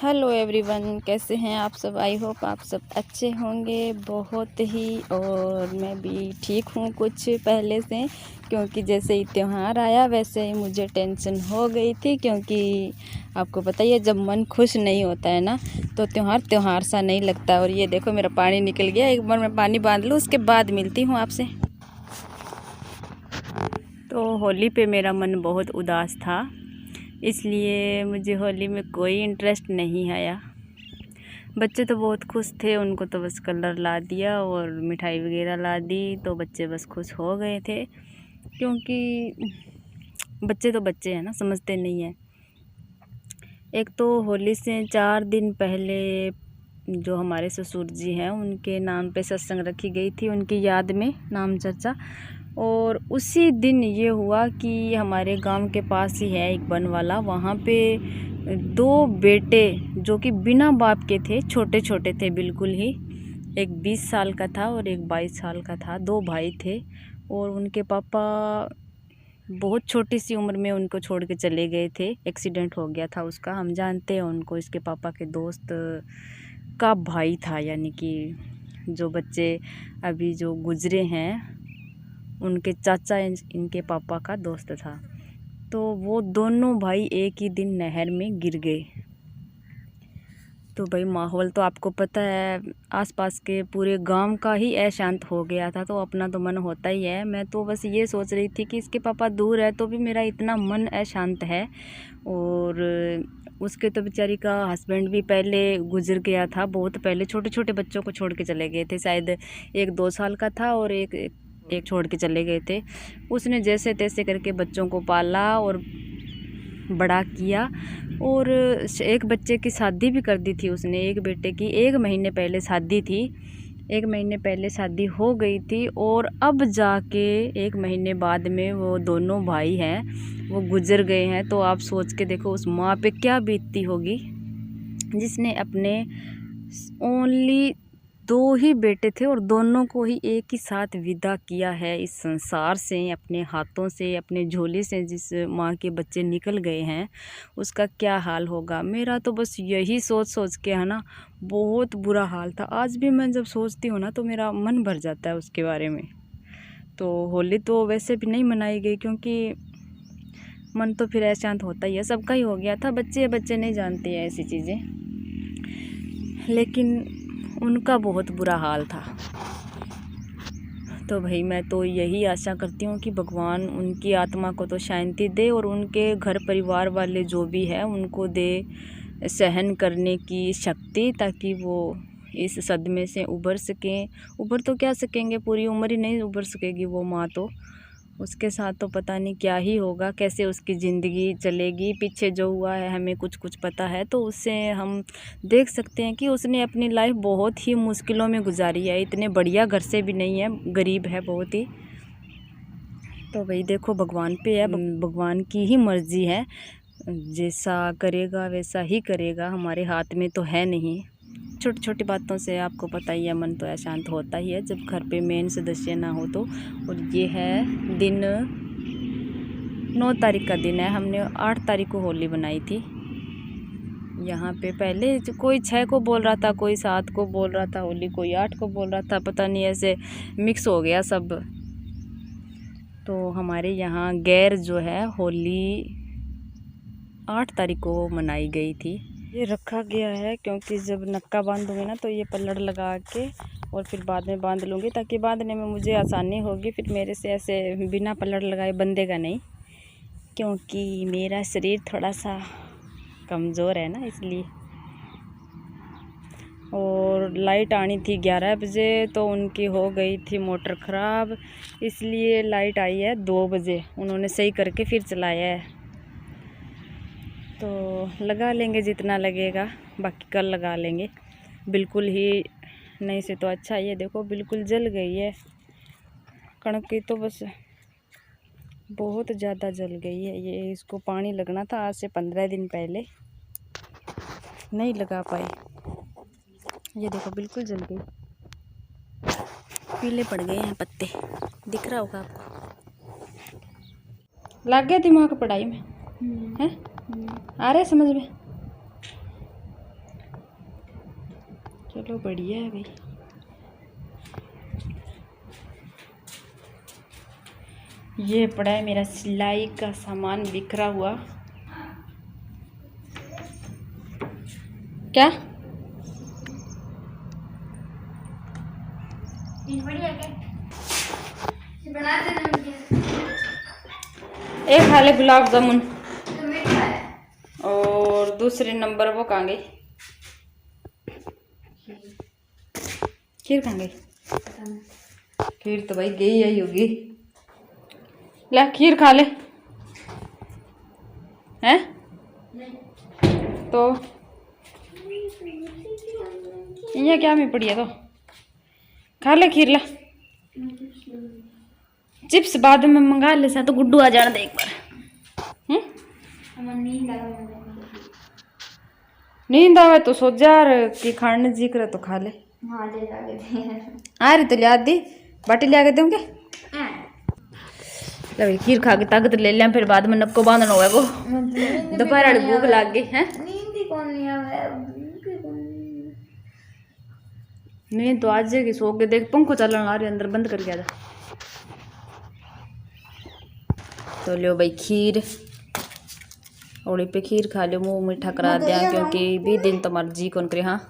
Hello everyone, कैसे हैं आप सब। आई होप आप सब अच्छे होंगे बहुत ही। और मैं भी ठीक हूँ कुछ पहले से, क्योंकि जैसे ही त्यौहार आया वैसे ही मुझे टेंशन हो गई थी। क्योंकि आपको पता ही है, जब मन खुश नहीं होता है ना तो त्यौहार सा नहीं लगता। और ये देखो मेरा पानी निकल गया, एक बार मैं पानी बांध लूँ उसके बाद मिलती हूँ आपसे। तो होली पे मेरा मन बहुत उदास था, इसलिए मुझे होली में कोई इंटरेस्ट नहीं आया। बच्चे तो बहुत खुश थे, उनको तो बस कलर ला दिया और मिठाई वगैरह ला दी तो बच्चे बस खुश हो गए थे। क्योंकि बच्चे तो बच्चे हैं ना, समझते नहीं हैं। एक तो होली से 4 दिन पहले जो हमारे ससुर जी हैं उनके नाम पे सत्संग रखी गई थी, उनकी याद में नाम चर्चा। और उसी दिन ये हुआ कि हमारे गांव के पास ही है एक वन वाला, वहाँ पे 2 बेटे जो कि बिना बाप के थे, छोटे छोटे थे बिल्कुल ही। एक 20 साल का था और एक 22 साल का था। 2 भाई थे और उनके पापा बहुत छोटी सी उम्र में उनको छोड़ के चले गए थे। एक्सीडेंट हो गया था उसका, हम जानते हैं उनको। इसके पापा के दोस्त का भाई था, यानी कि जो बच्चे अभी जो गुजरे हैं उनके चाचा इनके पापा का दोस्त था। तो वो दोनों भाई एक ही दिन नहर में गिर गए। तो भाई माहौल तो आपको पता है, आसपास के पूरे गांव का ही अशांत हो गया था। तो अपना तो मन होता ही है। मैं तो बस ये सोच रही थी कि इसके पापा दूर है तो भी मेरा इतना मन अशांत है। और उसके तो बेचारी का हस्बैंड भी पहले गुजर गया था, बहुत पहले। छोटे छोटे बच्चों को छोड़ के चले गए थे, शायद एक 2 साल का था और एक छोड़ के चले गए थे। उसने जैसे तैसे करके बच्चों को पाला और बड़ा किया। और एक बच्चे की शादी भी कर दी थी उसने। एक बेटे की 1 महीने पहले शादी थी, 1 महीने पहले शादी हो गई थी। और अब जाके 1 महीने बाद में वो दोनों भाई हैं वो गुजर गए हैं। तो आप सोच के देखो उस माँ पे क्या बीतती होगी जिसने अपने ओनली 2 ही बेटे थे और दोनों को ही एक ही साथ विदा किया है इस संसार से, अपने हाथों से, अपने झोले से। जिस माँ के बच्चे निकल गए हैं उसका क्या हाल होगा। मेरा तो बस यही सोच सोच के है ना बहुत बुरा हाल था। आज भी मैं जब सोचती हूँ ना तो मेरा मन भर जाता है उसके बारे में। तो होली तो वैसे भी नहीं मनाई गई, क्योंकि मन तो फिर अशांत होता ही है। सबका ही हो गया था, बच्चे बच्चे नहीं जानते हैं ऐसी चीज़ें, लेकिन उनका बहुत बुरा हाल था। तो भाई मैं तो यही आशा करती हूँ कि भगवान उनकी आत्मा को तो शांति दे और उनके घर परिवार वाले जो भी है उनको दे सहन करने की शक्ति, ताकि वो इस सदमे से उबर सकें। उबर तो क्या सकेंगे, पूरी उम्र ही नहीं उबर सकेगी वो माँ तो। उसके साथ तो पता नहीं क्या ही होगा, कैसे उसकी ज़िंदगी चलेगी। पीछे जो हुआ है हमें कुछ कुछ पता है, तो उससे हम देख सकते हैं कि उसने अपनी लाइफ बहुत ही मुश्किलों में गुजारी है। इतने बढ़िया घर से भी नहीं है, गरीब है बहुत ही। तो भाई देखो भगवान पे है, भगवान की ही मर्ज़ी है, जैसा करेगा वैसा ही करेगा, हमारे हाथ में तो है नहीं। छोटी छोटी बातों से आपको पता ही है मन तो अशांत होता ही है जब घर पे मेन सदस्य ना हो तो। और ये है दिन 9 तारीख का दिन है। हमने 8 तारीख को होली बनाई थी यहाँ पे। पहले कोई 6 को बोल रहा था, कोई 7 को बोल रहा था होली, कोई 8 को बोल रहा था, पता नहीं ऐसे मिक्स हो गया सब। तो हमारे यहाँ गैर जो है होली 8 तारीख को मनाई गई थी। ये रखा गया है क्योंकि जब नक्का बांधूंगी ना तो ये पल्लड़ लगा के और फिर बाद में बांध लूँगी, ताकि बांधने में मुझे आसानी होगी। फिर मेरे से ऐसे बिना पल्लड़ लगाए बंधेगा नहीं, क्योंकि मेरा शरीर थोड़ा सा कमज़ोर है ना, इसलिए। और लाइट आनी थी 11 बजे, तो उनकी हो गई थी मोटर ख़राब, इसलिए लाइट आई है 2 बजे। उन्होंने सही करके फिर चलाया है। तो लगा लेंगे जितना लगेगा, बाकी कल लगा लेंगे। बिल्कुल ही नहीं से तो अच्छा। ये देखो बिल्कुल जल गई है कणक की, तो बस बहुत ज़्यादा जल गई है। ये इसको पानी लगना था आज से 15 दिन पहले, नहीं लगा पाए। ये देखो बिल्कुल जल गई, पीले पड़ गए हैं पत्ते, दिख रहा होगा आपको। लग गया दिमाग पढ़ाई में है, आ रहे समझ में। चलो बढ़िया है भाई। ये पड़ा है मेरा सिलाई का सामान बिखरा हुआ। क्या एक खा ले गुलाब जामुन और दूसरे नंबर वो कहाँ गई? खीर कहाँ गई? खीर तो भाई गई आई होगी। ला खीर खा ले। हैं तो ये क्या में पड़ी है तो खा ले खीर। ला चिप्स बाद में मंगा ले सा तो गुड्डू आ जाना दे एक बार। नींद आवे तो सो जा कि खाने जी करे तो खा ले। आ रही तो लिया दी बाटी लिया के दूंगे। भाई खीर खा के ताकत ले लिया फिर बाद में नक्को बांधना होगा को दोपहर भूख लग गई है। नींद तो आज की सो के देख पंखो चलन आ रही अंदर बंद कर गया था। तो लो भाई खीर ओड़ी पे खीर खा लो मुँह मीठा करा दिया क्योंकि भी दिन तुम्हारा जी कौन करे। हाँ